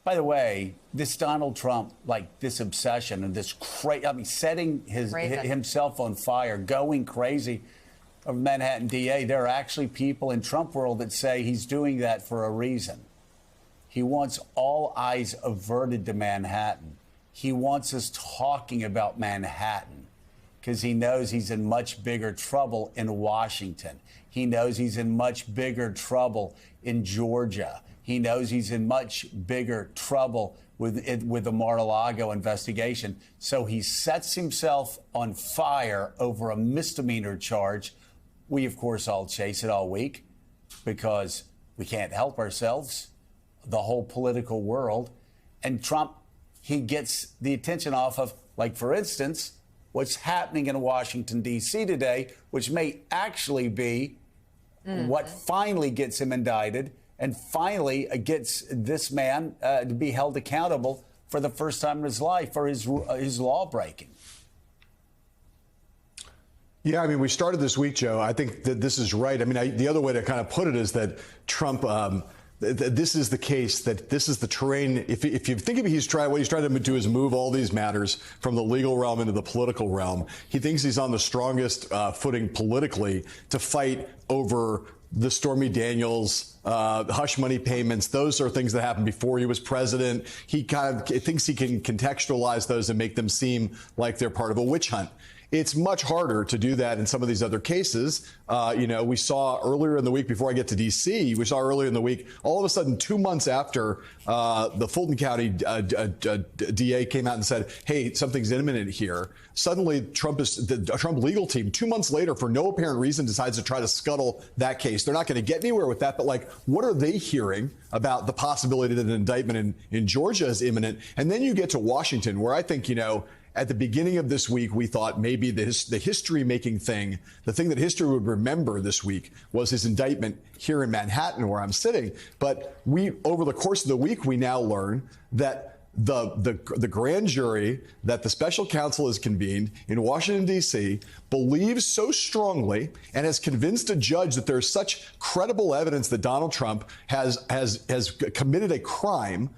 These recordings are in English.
By the way, this Donald Trump, like this obsession and this setting himself on fire, going crazy of Manhattan DA. There are actually people in Trump world that say he's doing that for a reason. He wants all eyes averted to Manhattan. He wants us talking about Manhattan because he knows he's in much bigger trouble in Washington. He knows he's in much bigger trouble in Georgia. He knows he's in much bigger trouble with the Mar-a-Lago investigation. So he sets himself on fire over a misdemeanor charge. We, of course, all chase it all week because we can't help ourselves, the whole political world. And Trump, he gets the attention off of, like, for instance, what's happening in Washington, D.C. today, which may actually be what finally gets him indicted and finally gets this man to be held accountable for the first time in his life for his law breaking. Yeah, I mean, we started this week, Joe. I think that this is right. I mean, the other way to kind of put it is that Trump, this is the case, that this is the terrain. If you think of what he's trying to do is move all these matters from the legal realm into the political realm. He thinks he's on the strongest footing politically to fight over the Stormy Daniels, hush money payments. Those are things that happened before he was president. He kind of thinks he can contextualize those and make them seem like they're part of a witch hunt. It's much harder to do that in some of these other cases. We saw earlier in the week, before I get to D.C., we saw earlier in the week, all of a sudden, 2 months after the Fulton County DA came out and said, hey, something's imminent here, suddenly the Trump legal team, 2 months later, for no apparent reason, decides to try to scuttle that case. They're not going to get anywhere with that. But, like, what are they hearing about the possibility that an indictment in Georgia is imminent? And then you get to Washington, where I think, at the beginning of this week, we thought maybe the history-making thing, the thing that history would remember this week, was his indictment here in Manhattan, where I'm sitting. But over the course of the week, we now learn that the grand jury that the special counsel has convened in Washington, D.C., believes so strongly and has convinced a judge that there's such credible evidence that Donald Trump has committed a crime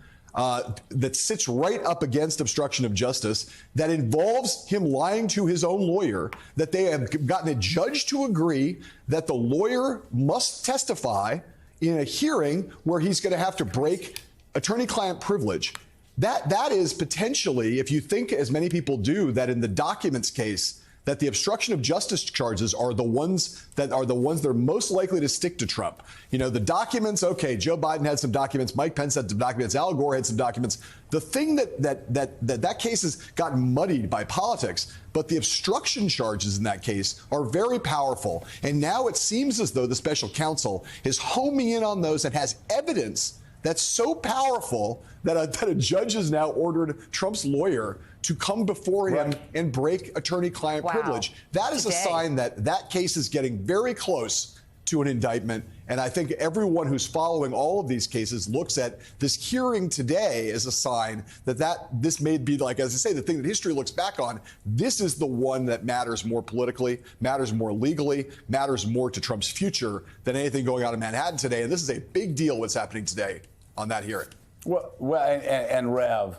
that sits right up against obstruction of justice, that involves him lying to his own lawyer, that they have gotten a judge to agree that the lawyer must testify in a hearing where he's going to have to break attorney-client privilege. That is potentially, if you think, as many people do, that in the documents case, that the obstruction of justice charges are the ones that are most likely to stick to Trump. The documents, okay, Joe Biden had some documents, Mike Pence had some documents, Al Gore had some documents. The thing that case has gotten muddied by politics, but the obstruction charges in that case are very powerful. And now it seems as though the special counsel is homing in on those and has evidence that's so powerful that a judge has now ordered Trump's lawyer to come before him and break attorney-client privilege. That is a sign that case is getting very close to an indictment. And I think everyone who's following all of these cases looks at this hearing today as a sign that this may be, like, as I say, the thing that history looks back on. This is the one that matters more politically, matters more legally, matters more to Trump's future than anything going on in Manhattan today. And this is a big deal what's happening today on that hearing. Well, and Rev,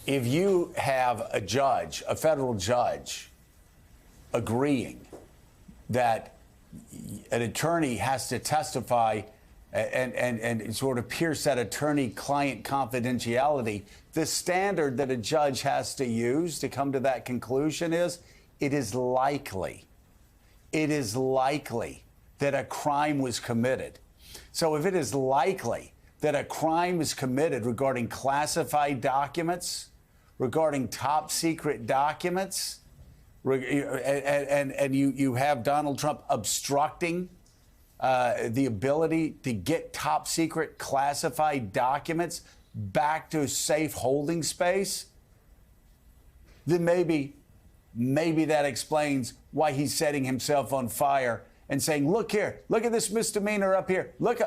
if you have a judge, a federal judge, agreeing that an attorney has to testify and sort of pierce that attorney-client confidentiality, the standard that a judge has to use to come to that conclusion is it is likely that a crime was committed. So if it is likely that a crime is committed regarding classified documents, regarding top secret documents, and you have Donald Trump obstructing the ability to get top secret classified documents back to a safe holding space, then maybe that explains why he's setting himself on fire and saying, look here, look at this misdemeanor up here. Look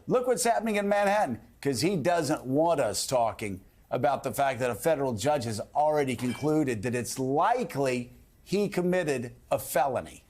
what's happening in Manhattan. Because he doesn't want us talking about the fact that a federal judge has already concluded that it's likely he committed a felony.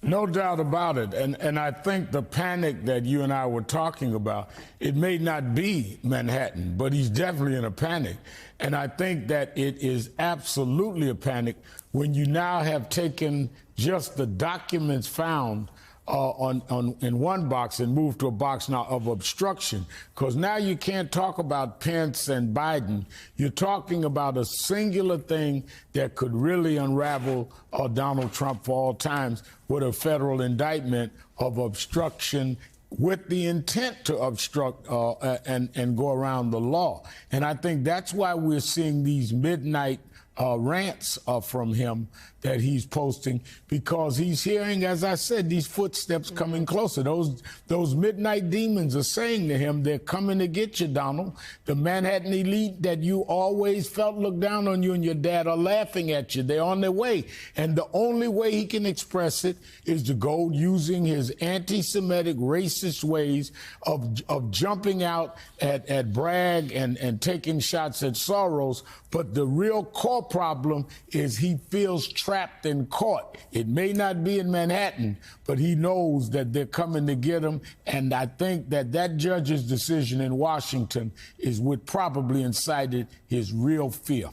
No doubt about it. And I think the panic that you and I were talking about, it may not be Manhattan, but he's definitely in a panic. And I think that it is absolutely a panic when you now have taken just the documents found in one box and moved to a box now of obstruction. Because now you can't talk about Pence and Biden. You're talking about a singular thing that could really unravel Donald Trump for all times with a federal indictment of obstruction with the intent to obstruct and go around the law. And I think that's why we're seeing these midnight rants from him that he's posting, because he's hearing, as I said, these footsteps coming closer. Those midnight demons are saying to him, they're coming to get you, Donald. The Manhattan elite that you always felt looked down on you and your dad are laughing at you. They're on their way. And the only way he can express it is to go using his anti-Semitic, racist ways of jumping out at Bragg and taking shots at Soros. But the real core problem is he feels trapped and caught. It may not be in Manhattan, but he knows that they're coming to get him. And I think that judge's decision in Washington is what probably incited his real fear.